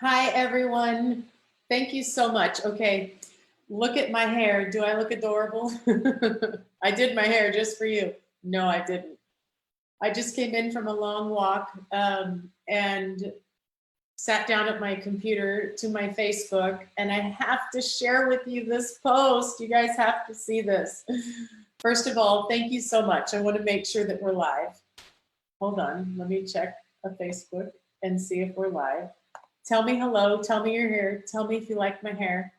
Hi, everyone. Thank you so much. Okay, look at my hair. Do I look adorable? I did my hair just for you. No, I didn't. I just came in from a long walk and sat down at my computer to my Facebook, and I have to share with you this post. You guys have to see this. First of all, thank you so much. I want to make sure that we're live. Hold on, let me check a Facebook and see if we're live. Tell me hello, tell me you're here, tell me if you like my hair.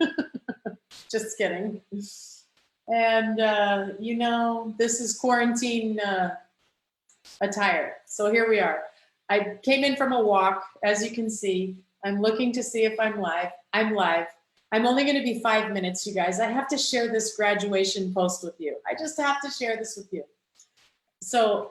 Just kidding. And you know, this is quarantine attire. So here we are. I came in from a walk, as you can see. I'm looking to see if I'm live. I'm live. I'm only going to be 5 minutes, you guys. I have to share this graduation post with you. I just have to share this with you. So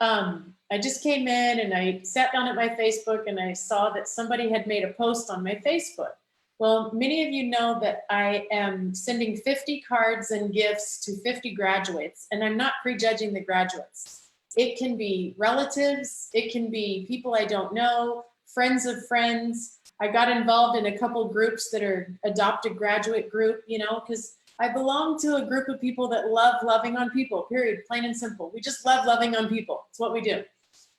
I just came in and I sat down at my Facebook and I saw that somebody had made a post on my Facebook. Well, many of you know that I am sending 50 cards and gifts to 50 graduates, and I'm not prejudging the graduates. It can be relatives, it can be people I don't know, friends of friends. I got involved in a couple groups that are adopted graduate group, you know, because I belong to a group of people that love loving on people, period, plain and simple. We just love loving on people. It's what we do.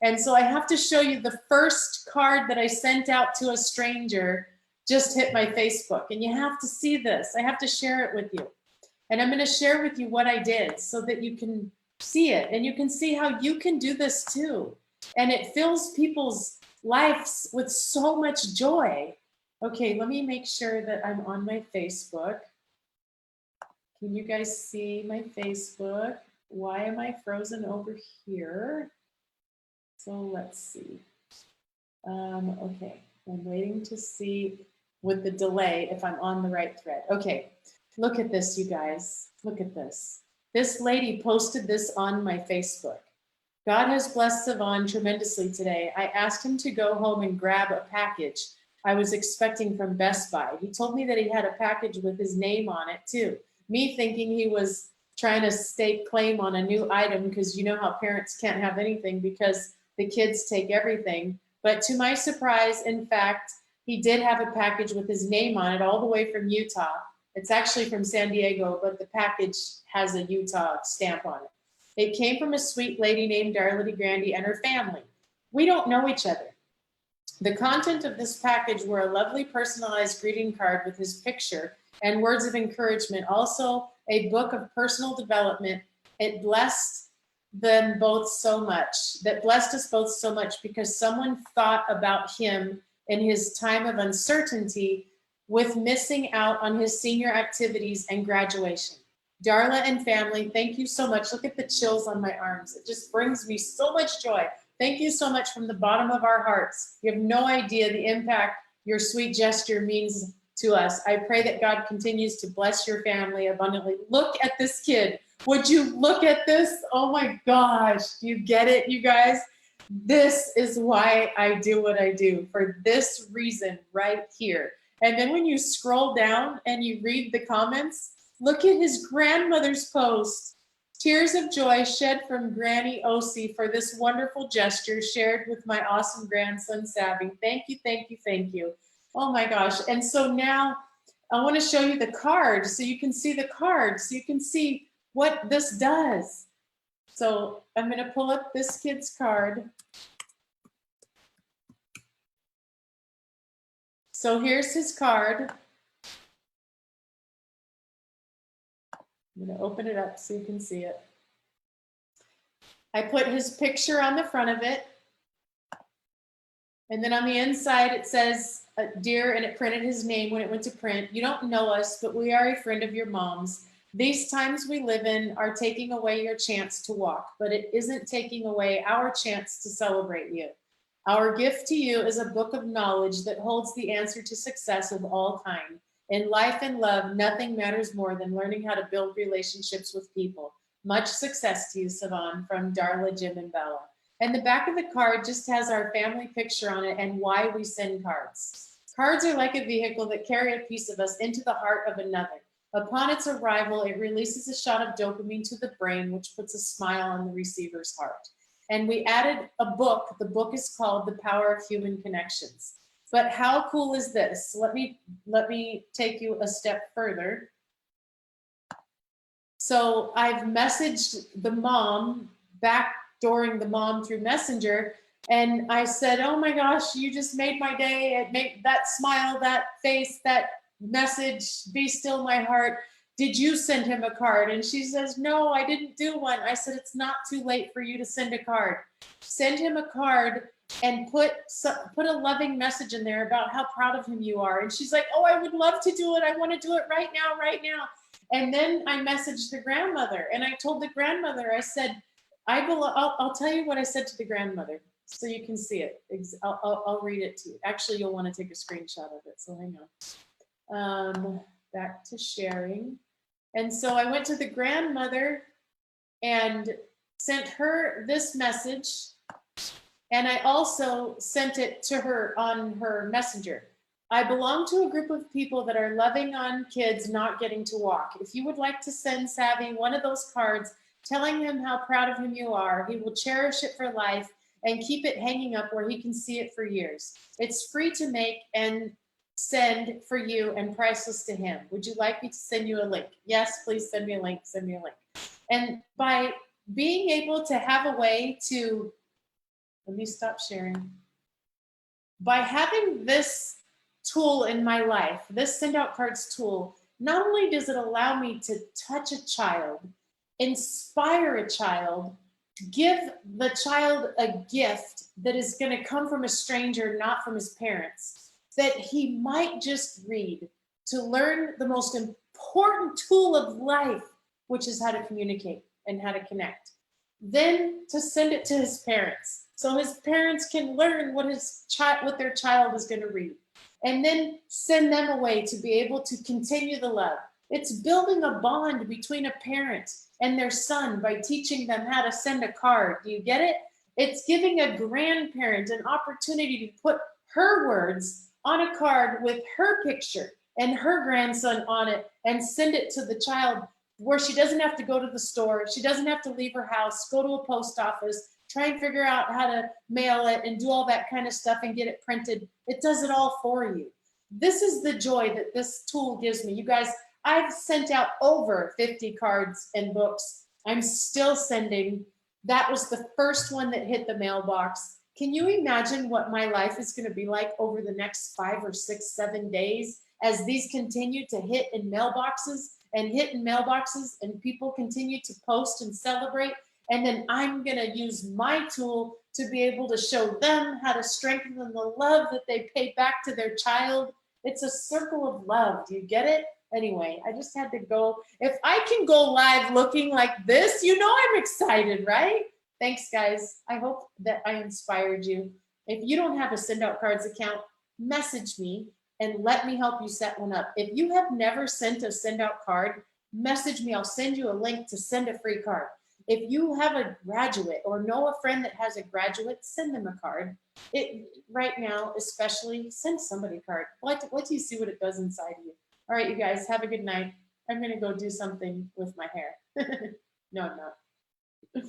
And so I have to show you the first card that I sent out to a stranger just hit my Facebook. And you have to see this. I have to share it with you. And I'm going to share with you what I did so that you can see it. And you can see how you can do this too. And it fills people's lives with so much joy. Okay, let me make sure that I'm on my Facebook. Can you guys see my Facebook? Why am I frozen over here? So let's see. Okay, I'm waiting to see with the delay if I'm on the right thread. Okay, look at this, you guys. Look at this. This lady posted this on my Facebook. God has blessed Savon tremendously today. I asked him to go home and grab a package I was expecting from Best Buy. He told me that he had a package with his name on it too. Me thinking he was trying to stake claim on a new item because you know how parents can't have anything because the kids take everything. But to my surprise, in fact, he did have a package with his name on it all the way from Utah. It's actually from San Diego, but the package has a Utah stamp on it. It came from a sweet lady named Darla DeGrande and her family. We don't know each other. The content of this package were a lovely personalized greeting card with his picture and words of encouragement, also a book of personal development. It blessed them both so much, that blessed us both so much because someone thought about him in his time of uncertainty with missing out on his senior activities and graduation. Darla and family, thank you so much. Look at the chills on my arms. It just brings me so much joy. Thank you so much from the bottom of our hearts. You have no idea the impact your sweet gesture means to us. I pray that God continues to bless your family abundantly. Look at this kid. Would you look at this? Oh my gosh. Do you get it, you guys? This is why I do what I do, for this reason right here. And then when you scroll down and you read the comments, look at his grandmother's post. Tears of joy shed from Granny Osi for this wonderful gesture shared with my awesome grandson, Savvy. Thank you, thank you, thank you. Oh my gosh. And so now I want to show you the card so you can see the card, so you can see what this does. So I'm going to pull up this kid's card. So here's his card. I'm going to open it up so you can see it. I put his picture on the front of it. And then on the inside, it says, dear, and it printed his name when it went to print. You don't know us, but we are a friend of your mom's. These times we live in are taking away your chance to walk, but it isn't taking away our chance to celebrate you. Our gift to you is a book of knowledge that holds the answer to success of all kind. In life and love, nothing matters more than learning how to build relationships with people. Much success to you, Savon, from Darla, Jim, and Bella. And the back of the card just has our family picture on it and why we send cards. Cards are like a vehicle that carry a piece of us into the heart of another. Upon its arrival, it releases a shot of dopamine to the brain, which puts a smile on the receiver's heart. And we added a book. The book is called The Power of Human Connections. But how cool is this? Let me take you a step further. So I've messaged the mom, backdooring the mom through Messenger, and I said, "Oh my gosh, you just made my day. It made that smile, that face, that message, be still my heart. Did you send him a card?" And she says, "No, I didn't do one." I said, "It's not too late for you to send a card. Send him a card and put a loving message in there about how proud of him you are." And she's like, "Oh, I would love to do it. I want to do it right now, right now." And then I messaged the grandmother, and I told the grandmother, I said, I'll tell you what I said to the grandmother so you can see it. I'll read it to you. Actually, you'll want to take a screenshot of it, so hang on. Back to sharing. And so I went to the grandmother and sent her this message, and I also sent it to her on her messenger. "I belong to a group of people that are loving on kids not getting to walk. If you would like to send Savvy one of those cards telling him how proud of him you are, he will cherish it for life and keep it hanging up where he can see it for years. It's free to make and send for you and priceless to him. Would you like me to send you a link?" "Yes, please send me a link, send me a link." And by being able to have a way to, let me stop sharing. By having this tool in my life, this send out cards tool, not only does it allow me to touch a child, inspire a child, give the child a gift that is going to come from a stranger, not from his parents, that he might just read to learn the most important tool of life, which is how to communicate and how to connect. Then to send it to his parents, so his parents can learn what their child is going to read, and then send them away to be able to continue the love. It's building a bond between a parent and their son by teaching them how to send a card. Do you get it? It's giving a grandparent an opportunity to put her words on a card with her picture and her grandson on it and send it to the child, where she doesn't have to go to the store. She doesn't have to leave her house, go to a post office, try and figure out how to mail it and do all that kind of stuff and get it printed. It does it all for you. This is the joy that this tool gives me. You guys, I've sent out over 50 cards and books. I'm still sending. That was the first one that hit the mailbox. Can you imagine what my life is going to be like over the next 5 or 6, 7 days as these continue to hit in mailboxes and hit in mailboxes, and people continue to post and celebrate? And then I'm going to use my tool to be able to show them how to strengthen the love that they pay back to their child. It's a circle of love. Do you get it? Anyway, I just had to go. If I can go live looking like this, you know I'm excited, right? Thanks, guys. I hope that I inspired you. If you don't have a Send Out Cards account, message me and let me help you set one up. If you have never sent a Send Out card, message me. I'll send you a link to send a free card. If you have a graduate or know a friend that has a graduate, send them a card. Right now, especially, send somebody a card. Let you see what it does inside you. All right, you guys, have a good night. I'm going to go do something with my hair. No, I'm not.